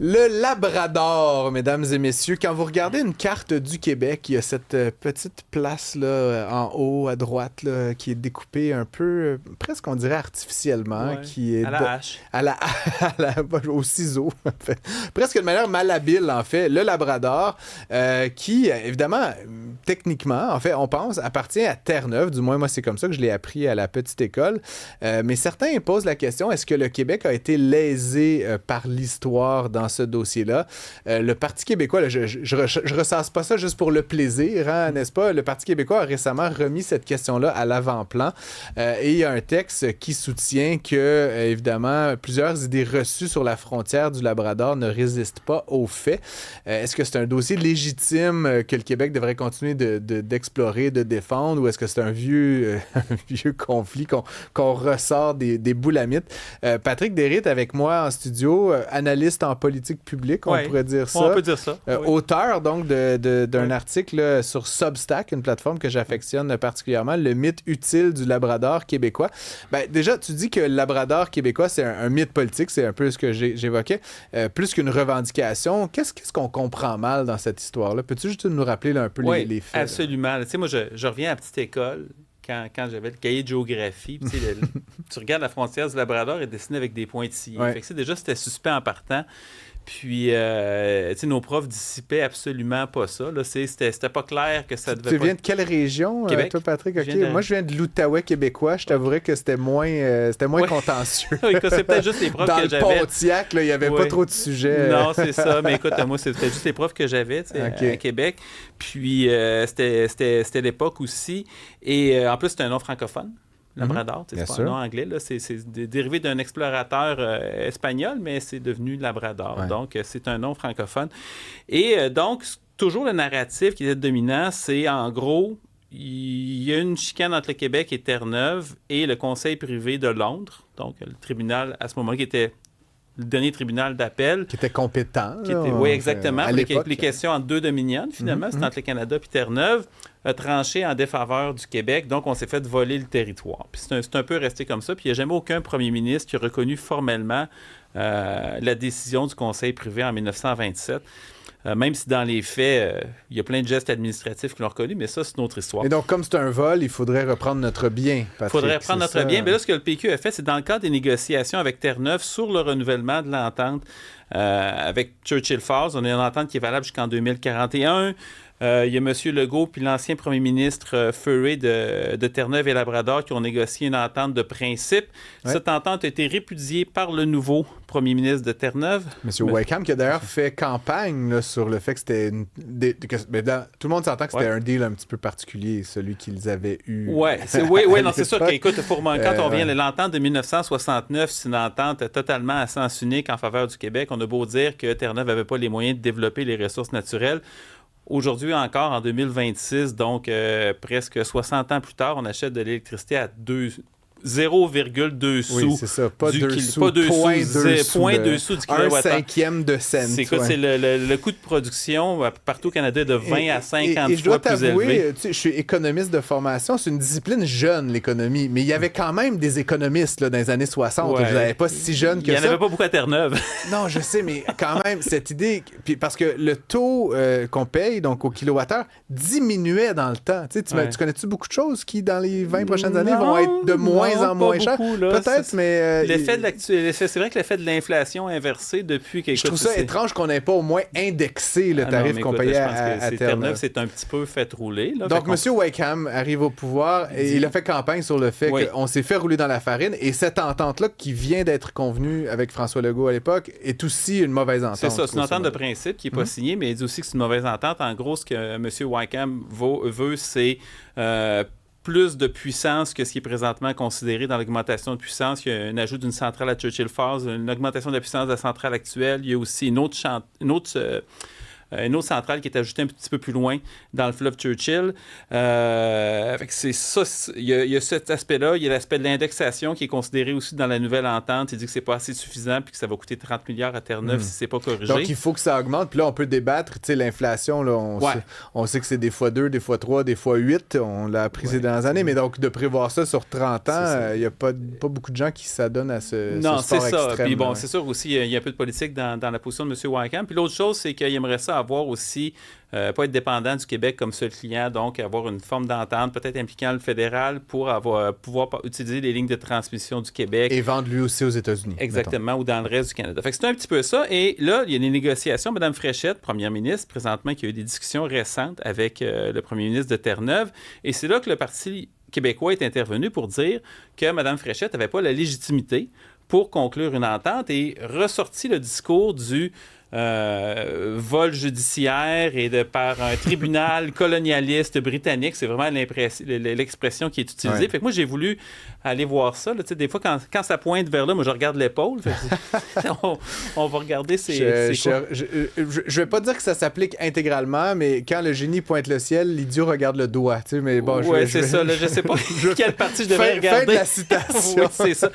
Le Labrador, mesdames et messieurs. Quand vous regardez une carte du Québec, il y a cette petite place là, en haut à droite là, qui est découpée un peu, presque on dirait artificiellement, Ouais, qui est à la hache. au ciseau, presque de manière malhabile en fait. Le Labrador, qui évidemment, techniquement, en fait, on pense, appartient à Terre-Neuve. Du moins, moi, c'est comme ça que je l'ai appris à la petite école. Mais certains posent la question, est-ce que le Québec a été lésé par l'histoire dans ce dossier-là? Le Parti québécois, là, je ressasse pas ça juste pour le plaisir, hein, n'est-ce pas? Le Parti québécois a récemment remis cette question-là à l'avant-plan et il y a un texte qui soutient que, évidemment, plusieurs idées reçues sur la frontière du Labrador ne résistent pas aux faits. Est-ce que c'est un dossier légitime que le Québec devrait continuer d'explorer, de défendre, ou est-ce que c'est un vieux conflit qu'on ressort des boulamites? Patrick Derritt avec moi en studio, analyste en politique publique, on pourrait dire ça. On peut dire ça. Auteur donc d'un article sur Substack, une plateforme que j'affectionne particulièrement, le mythe utile du Labrador québécois. Ben, déjà, tu dis que le Labrador québécois, c'est un mythe politique, c'est un peu ce que j'évoquais, plus qu'une revendication. Qu'est-ce qu'on comprend mal dans cette histoire-là? Peux-tu juste nous rappeler là, un peu les faits? Absolument. Tu sais, moi, je reviens à la petite école. Quand j'avais le cahier de géographie, tu regardes la frontière du Labrador et dessiné avec des pointillés. Ouais. Fait que, déjà, c'était suspect en partant. Puis, nos profs dissipaient absolument pas ça. Là, c'était pas clair que ça devait Tu pas... viens de quelle région, Québec. toi, Patrick? Okay. De... Moi, je viens de l'Outaouais québécois. Je t'avouerais que c'était moins contentieux. C'est peut-être juste les profs que j'avais. Dans le Pontiac, il n'y avait pas trop de sujets. Non, c'est ça. Mais écoute, moi, c'était juste les profs que j'avais à Québec. Puis, c'était l'époque aussi. Et en plus, c'était un nom francophone. Labrador, c'est pas un nom anglais, là. C'est dérivé d'un explorateur espagnol, mais c'est devenu Labrador. Ouais. Donc, c'est un nom francophone. Et donc, toujours le narratif qui était dominant, c'est en gros, il y a une chicane entre le Québec et Terre-Neuve et le Conseil privé de Londres, donc le tribunal à ce moment-là qui était le dernier tribunal d'appel. Qui était compétent. Oui, exactement. Les questions entre deux dominions, finalement, c'est entre le Canada et Terre-Neuve, a tranché en défaveur du Québec. Donc, on s'est fait voler le territoire. Puis c'est un peu resté comme ça. Puis il n'y a jamais aucun premier ministre qui a reconnu formellement la décision du Conseil privé en 1927. Même si dans les faits, il y a plein de gestes administratifs qui l'ont reconnu, mais ça, c'est une autre histoire. Et donc, comme c'est un vol, il faudrait reprendre notre bien, Patrick. Il faudrait reprendre notre bien. Mais là, ce que le PQ a fait, c'est dans le cadre des négociations avec Terre-Neuve sur le renouvellement de l'entente avec Churchill Falls. On a une entente qui est valable jusqu'en 2041. Il y a M. Legault puis l'ancien premier ministre Furey de Terre-Neuve et Labrador qui ont négocié une entente de principe. Ouais. Cette entente a été répudiée par le nouveau premier ministre de Terre-Neuve. M. Wakeham, qui a d'ailleurs fait campagne là, sur le fait que c'était tout le monde s'entend que c'était un deal un petit peu particulier, celui qu'ils avaient eu. Oui, c'est sûr qu'écoute, quand on vient de l'entente de 1969, c'est une entente totalement à sens unique en faveur du Québec. On a beau dire que Terre-Neuve n'avait pas les moyens de développer les ressources naturelles. Aujourd'hui encore, en 2026, donc presque 60 ans plus tard, on achète de l'électricité à 0,2 sous. Oui, c'est ça. Pas 2 sous. Pas 2 point sous. 0,2 sous du kilowattheure. 1/5 de cent. C'est le coût de production partout au Canada est de 20 à 50 fois plus élevé. Je suis économiste de formation. C'est une discipline jeune, l'économie. Mais il y avait quand même des économistes là, dans les années 60. Ouais. Vous n'avez pas si jeune que ça. Il n'y en avait pas beaucoup à Terre-Neuve. Non, je sais, mais quand même, cette idée... Puis parce que le taux qu'on paye donc au kilowattheure diminuait dans le temps. Tu connais-tu beaucoup de choses qui, dans les 20 prochaines années, vont être de moins en moins cher? Peut-être, mais... c'est vrai que l'effet de l'inflation inversé depuis quelque chose... Je trouve ça étrange qu'on n'ait pas au moins indexé le tarif qu'on payait à Terre-Neuve. C'est un petit peu fait rouler. Là, donc, M. Wakeham arrive au pouvoir et il a fait campagne sur le fait qu'on s'est fait rouler dans la farine. Et cette entente-là, qui vient d'être convenue avec François Legault à l'époque, est aussi une mauvaise entente. C'est ça, c'est une entente de principe qui n'est pas signée, mais il dit aussi que c'est une mauvaise entente. En gros, ce que M. Wakeham veut, c'est... plus de puissance que ce qui est présentement considéré dans l'augmentation de puissance. Il y a un ajout d'une centrale à Churchill Falls, une augmentation de la puissance de la centrale actuelle. Il y a aussi une autre une autre centrale qui est ajoutée un petit peu plus loin dans le fleuve Churchill. Fait que c'est ça, il y a cet aspect-là. Il y a l'aspect de l'indexation qui est considéré aussi dans la nouvelle entente. Il dit que c'est pas assez suffisant puis que ça va coûter 30 milliards à Terre-Neuve si c'est pas corrigé. Donc, il faut que ça augmente. Puis là, on peut débattre. Tu sais, l'inflation, là, on sait que c'est des fois 2, des fois 3, des fois 8. On l'a appris ces dernières années. Mais donc, de prévoir ça sur 30 ans, il n'y a pas beaucoup de gens qui s'adonnent à ce sport extrême. Non, c'est ça. Puis bon, c'est sûr aussi, il y a un peu de politique dans la position de M. Wickham. Puis l'autre chose, c'est qu'il aimerait ça avoir aussi, pas être dépendant du Québec comme seul client, donc avoir une forme d'entente, peut-être impliquant le fédéral pour pouvoir utiliser les lignes de transmission du Québec. Et vendre lui aussi aux États-Unis. Exactement, ou dans le reste du Canada. Fait que c'est un petit peu ça. Et là, il y a des négociations. Mme Fréchette, première ministre, présentement, qui a eu des discussions récentes avec le premier ministre de Terre-Neuve. Et c'est là que le Parti québécois est intervenu pour dire que Mme Fréchette n'avait pas la légitimité pour conclure une entente et ressorti le discours du vol judiciaire et par un tribunal colonialiste britannique. C'est vraiment l'expression qui est utilisée. Ouais. Fait que moi, j'ai voulu aller voir ça. Là. Des fois, quand ça pointe vers là, moi, je regarde l'épaule. On va regarder je vais pas dire que ça s'applique intégralement, mais quand le génie pointe le ciel, l'idiot regarde le doigt. Mais bon, c'est ça. Là, je sais pas quelle partie je devrais regarder. Fin de la citation. Oui, c'est ça.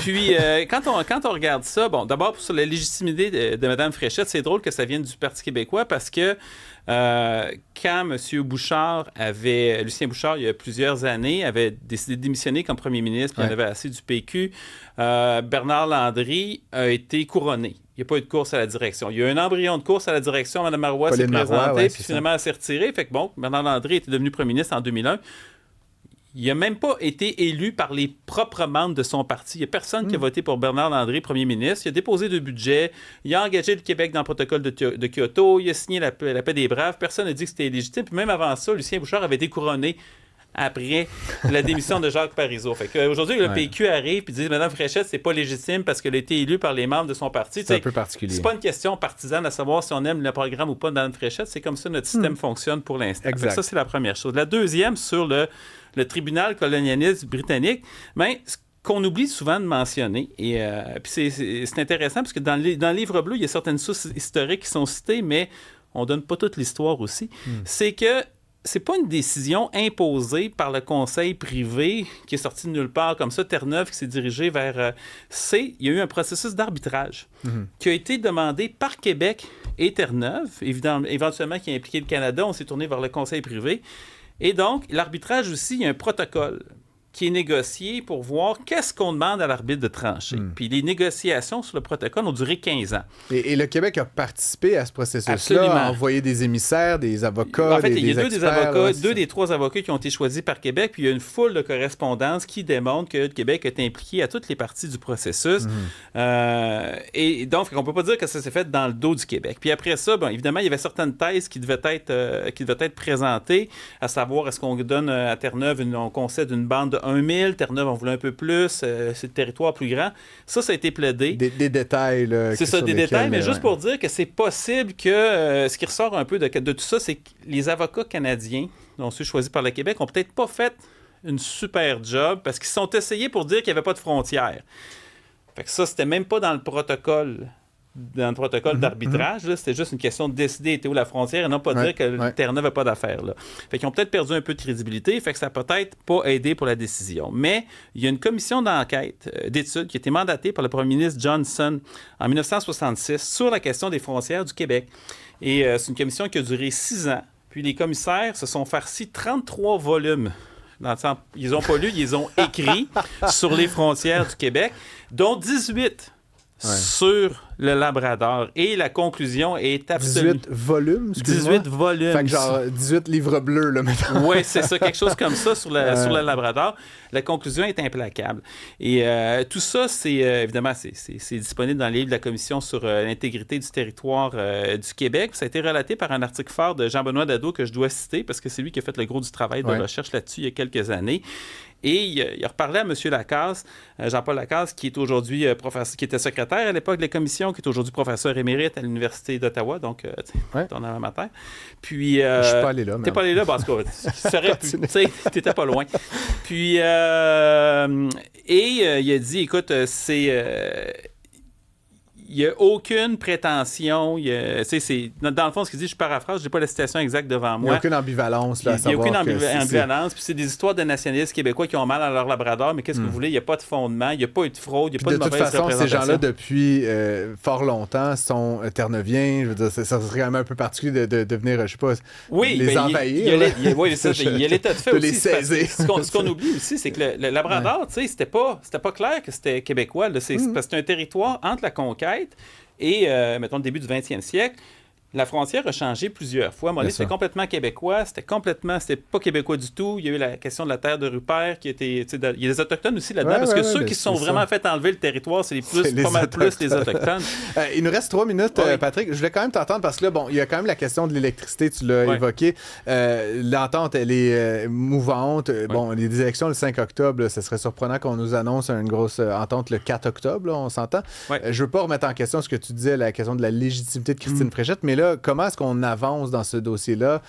Puis, quand on regarde ça, bon, d'abord, sur la légitimité de Mme Fréchette, c'est drôle que ça vienne du Parti québécois parce que quand M. Lucien Bouchard, il y a plusieurs années, avait décidé de démissionner comme premier ministre, puis il en avait assez du PQ, Bernard Landry a été couronné. Il n'y a pas eu de course à la direction. Il y a eu un embryon de course à la direction. Mme Marois s'est présentée, puis finalement, elle s'est retirée. Fait que bon, Bernard Landry était devenu premier ministre en 2001. Il n'a même pas été élu par les propres membres de son parti. Il n'y a personne qui a voté pour Bernard Landry, premier ministre. Il a déposé 2 budgets. Il a engagé le Québec dans le protocole de Kyoto. Il a signé la paix des Braves. Personne n'a dit que c'était illégitime. Puis même avant ça, Lucien Bouchard avait été couronné après la démission de Jacques Parizeau. Fait qu'aujourd'hui, le PQ arrive et dit « Mme Fréchette, c'est pas légitime parce qu'elle a été élue par les membres de son parti. » C'est un peu particulier. C'est pas une question partisane à savoir si on aime le programme ou pas de Mme Fréchette. C'est comme ça notre système fonctionne pour l'instant. Fait que ça, c'est la première chose. La deuxième, sur le tribunal colonialiste britannique, bien, ce qu'on oublie souvent de mentionner, et puis c'est intéressant parce que dans le livre bleu, il y a certaines sources historiques qui sont citées, mais on ne donne pas toute l'histoire aussi. C'est que c'est pas une décision imposée par le conseil privé qui est sorti de nulle part comme ça, Terre-Neuve qui s'est dirigé vers... il y a eu un processus d'arbitrage qui a été demandé par Québec et Terre-Neuve, éventuellement qui a impliqué le Canada. On s'est tourné vers le conseil privé. Et donc, l'arbitrage aussi, il y a un protocole qui est négocié pour voir qu'est-ce qu'on demande à l'arbitre de trancher. Puis les négociations sur le protocole ont duré 15 ans. Et le Québec a participé à ce processus-là, a envoyé des émissaires, des avocats, en fait, il y a experts, deux des 3 avocats qui ont été choisis par Québec, puis il y a une foule de correspondances qui démontrent que le Québec est impliqué à toutes les parties du processus. Et donc, on ne peut pas dire que ça s'est fait dans le dos du Québec. Puis après ça, bon, évidemment, il y avait certaines thèses qui devaient être présentées, à savoir, est-ce qu'on donne à Terre-Neuve, on concède une bande de 1 000, Terre-Neuve, on voulait un peu plus, c'est le territoire plus grand. Ça a été plaidé. Des détails. Là, c'est ça, des détails, mais juste pour dire que c'est possible que ce qui ressort un peu de tout ça, c'est que les avocats canadiens, dont ceux choisis par le Québec, n'ont peut-être pas fait une super job parce qu'ils se sont essayés pour dire qu'il n'y avait pas de frontières. Fait que ça, c'était même pas dans le protocole. D'arbitrage, là, c'était juste une question de décider était où la frontière et non pas dire que Terre-Neuve n'a pas d'affaires. Là. Fait qu'ils ont peut-être perdu un peu de crédibilité, fait que ça n'a peut-être pas aidé pour la décision. Mais il y a une commission d'enquête, d'études, qui a été mandatée par le premier ministre Johnson en 1966 sur la question des frontières du Québec. Et c'est une commission qui a duré 6 ans. Puis les commissaires se sont farcis 33 volumes. Ils n'ont pas lu, ils ont écrit sur les frontières du Québec, dont 18 sur le Labrador. Et la conclusion est absolument... 18 volumes, excuse-moi. 18 volumes. Fait que genre 18 livres bleus, là, maintenant. Oui, c'est ça, quelque chose comme ça sur le Labrador. La conclusion est implacable. Et tout ça, c'est évidemment, c'est disponible dans le livre de la Commission sur l'intégrité du territoire du Québec. Ça a été relaté par un article phare de Jean-Benoît Dado que je dois citer parce que c'est lui qui a fait le gros du travail de recherche là-dessus il y a quelques années. Et il a reparlé à M. Lacasse, Jean-Paul Lacasse, qui est aujourd'hui professeur, qui était secrétaire à l'époque de la commission, qui est aujourd'hui professeur émérite à l'Université d'Ottawa, donc ton alma mater. Puis, je suis pas allé là. T'es pas allé là, parce que tu saurais pu, tu sais, t'étais pas loin. Puis, il a dit, écoute, n'y a aucune prétention. Dans le fond, ce qu'il dit, je paraphrase, je n'ai pas la citation exacte devant moi. Il n'y a aucune ambivalence. Il n'y a aucune ambivalence. Puis c'est des histoires de nationalistes québécois qui ont mal à leur labrador, mais qu'est-ce que vous voulez? Il n'y a pas de fondement, il n'y a pas eu de fraude, il n'y a pas de mauvaise représentation. De toute façon, ces gens-là, depuis fort longtemps, sont terneviens. Je veux dire, ça serait quand même un peu particulier de venir, je sais pas, les envahir. Il y a l'état de fait de aussi. Les saisir. Ce qu'on oublie aussi, c'est que le labrador, c'était pas clair que c'était québécois. Parce que c'est un territoire entre la conquête et, mettons, le début du 20e siècle. La frontière a changé plusieurs fois. Mollet, c'était complètement québécois. C'était pas québécois du tout. Il y a eu la question de la terre de Rupert qui était... Il y a des Autochtones aussi là-dedans, parce que ceux qui se sont vraiment fait enlever le territoire, c'est pas mal plus les Autochtones. Il nous reste 3 minutes, Patrick. Je voulais quand même t'entendre parce que là, bon, il y a quand même la question de l'électricité, tu l'as évoqué. L'entente, elle est mouvante. Bon, les élections le 5 octobre, là, ce serait surprenant qu'on nous annonce une grosse entente le 4 octobre, là, on s'entend. Je veux pas remettre en question ce que tu disais, la question de la légitimité de Christine Fréchette, mais là, comment est-ce qu'on avance dans ce dossier-là?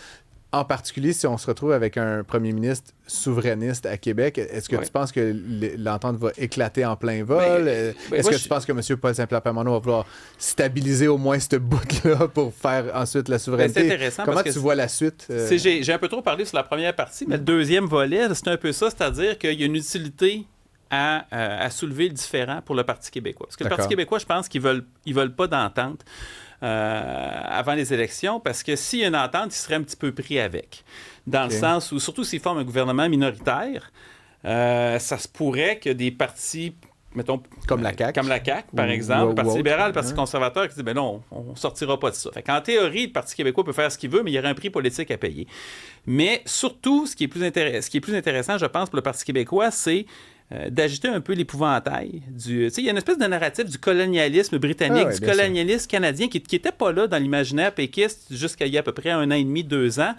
En particulier, si on se retrouve avec un premier ministre souverainiste à Québec, est-ce que tu penses que l'entente va éclater en plein vol? Est-ce que tu penses que M. Paul Saint-Pierre-Plamondon va vouloir stabiliser au moins ce bout-là pour faire ensuite la souveraineté? C'est intéressant. Comment tu vois la suite? J'ai un peu trop parlé sur la première partie, mais le deuxième volet, c'est un peu ça, c'est-à-dire qu'il y a une utilité à soulever le différend pour le Parti québécois. Parce que le Parti québécois, je pense qu'ils veulent pas d'entente avant les élections, parce que s'il y a une entente, ils seraient un petit peu pris avec. Dans le sens où, surtout s'ils forment un gouvernement minoritaire, ça se pourrait que des partis, mettons... Comme la CAQ. Comme la CAQ, par exemple, le Parti libéral, le Parti conservateur, qui dit, ben non, on ne sortira pas de ça. Fait qu'en théorie, le Parti québécois peut faire ce qu'il veut, mais il y aurait un prix politique à payer. Mais surtout, ce qui est plus intéressant, je pense, pour le Parti québécois, c'est d'agiter un peu l'épouvantail. Il y a une espèce de narratif du colonialisme britannique, du colonialisme canadien qui n'était pas là dans l'imaginaire péquiste jusqu'à il y a à peu près 1 an et demi, 2 ans.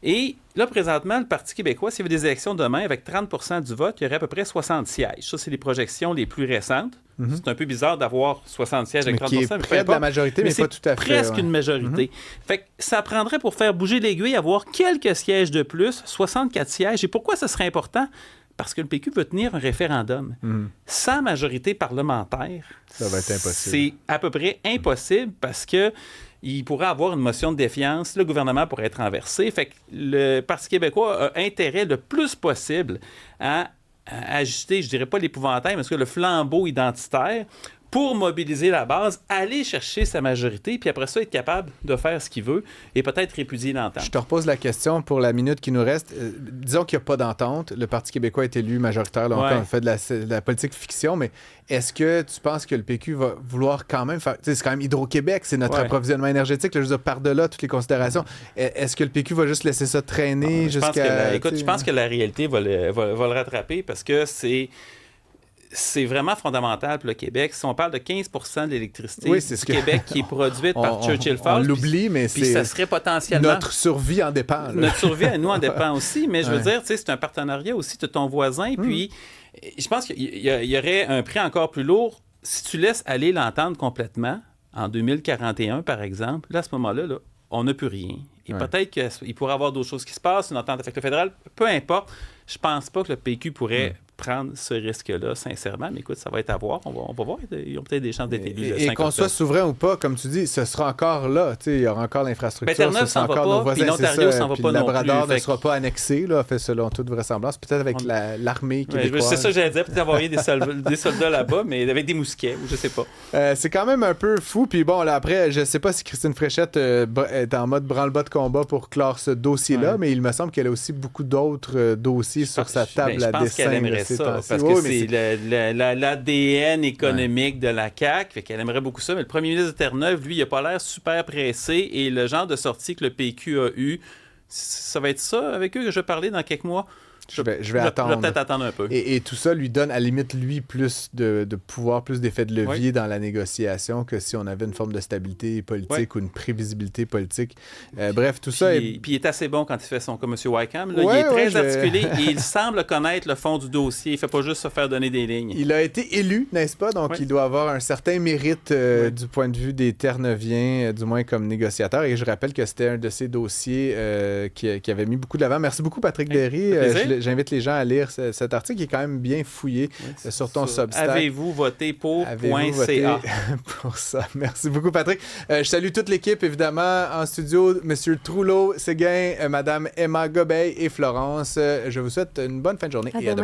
Et là, présentement, le Parti québécois, s'il y avait des élections demain, avec 30% du vote, il y aurait à peu près 60 sièges. Ça, c'est les projections les plus récentes. C'est un peu bizarre d'avoir 60 sièges avec 30%. Qui est près de la majorité, mais pas tout à fait. Presque une majorité. Fait que ça prendrait pour faire bouger l'aiguille, avoir quelques sièges de plus, 64 sièges. Et pourquoi ça serait important? Parce que le PQ veut tenir un référendum. Sans majorité parlementaire, ça va être impossible. C'est à peu près impossible parce que il pourrait avoir une motion de défiance, le gouvernement pourrait être renversé. Fait que le Parti québécois a intérêt le plus possible à agiter, je dirais pas l'épouvantail, mais le flambeau identitaire pour mobiliser la base, aller chercher sa majorité, puis après ça, être capable de faire ce qu'il veut et peut-être répudier l'entente. Je te repose la question pour la minute qui nous reste. Disons qu'il n'y a pas d'entente. Le Parti québécois est élu majoritaire. Là, on fait de la politique fiction, mais est-ce que tu penses que le PQ va vouloir quand même faire... C'est quand même Hydro-Québec, c'est notre approvisionnement énergétique. Là, je veux dire, par-delà toutes les considérations. Est-ce que le PQ va juste laisser ça traîner jusqu'à... Je pense que la réalité va le rattraper parce que c'est vraiment fondamental pour le Québec. Si on parle de 15% de l'électricité du Québec qui est produite par Churchill Falls... On l'oublie, mais ça serait potentiellement... Notre survie en dépend. Là. Notre survie à nous en dépend aussi, mais je veux dire, c'est un partenariat aussi de ton voisin. Puis, je pense qu'il y aurait un prix encore plus lourd si tu laisses aller l'entente complètement, en 2041, par exemple. Là, à ce moment-là, on n'a plus rien. Et peut-être qu'il pourrait y avoir d'autres choses qui se passent, une entente avec le fédéral. Peu importe, je pense pas que le PQ pourrait... prendre ce risque-là, sincèrement. Mais écoute, ça va être à voir. On va voir. Ils ont peut-être des chances d'être élus. Et qu'on soit souverain ou pas, comme tu dis, ce sera encore là. Il y aura encore l'infrastructure. Terre-Neuve s'en va pas, puis l'Ontario s'en va pas non plus. Le Labrador ne sera pas annexé, là, fait selon toute vraisemblance. Peut-être avec l'armée québécoise. C'est ça que j'allais dire. Peut-être envoyer des soldats là-bas, mais avec des mousquets, ou je sais pas. C'est quand même un peu fou. Puis bon, là, après, je sais pas si Christine Fréchette est en mode branle-bas de combat pour clore ce dossier-là, mais il me semble qu'elle a aussi beaucoup d'autres dossiers sur sa table à dessin. Parce que c'est l'ADN économique de la CAQ, fait qu'elle aimerait beaucoup ça, mais le premier ministre de Terre-Neuve, lui, il n'a pas l'air super pressé, et le genre de sortie que le PQ a eu, ça va être ça avec eux que je vais parler dans quelques mois. Je vais attendre. Je vais peut-être attendre un peu. Et tout ça lui donne, à la limite, lui, plus de pouvoir, plus d'effet de levier dans la négociation que si on avait une forme de stabilité politique ou une prévisibilité politique. Bref, tout ça... Puis il est assez bon quand il fait son... Comme M. Wykeham. Il est très articulé et il semble connaître le fond du dossier. Il ne fait pas juste se faire donner des lignes. Il a été élu, n'est-ce pas? Donc, il doit avoir un certain mérite du point de vue des Terre-Neuviens, du moins comme négociateur. Et je rappelle que c'était un de ces dossiers qui avait mis beaucoup de l'avant. Merci beaucoup, Patrick Derry. j'invite les gens à lire cet article qui est quand même bien fouillé sur ton Substack. Avez-vous voté pour .ca pour ça. Merci beaucoup, Patrick. Je salue toute l'équipe, évidemment, en studio, M. Troulot, Séguin, Mme Emma Gobeil et Florence. Je vous souhaite une bonne fin de journée et à demain.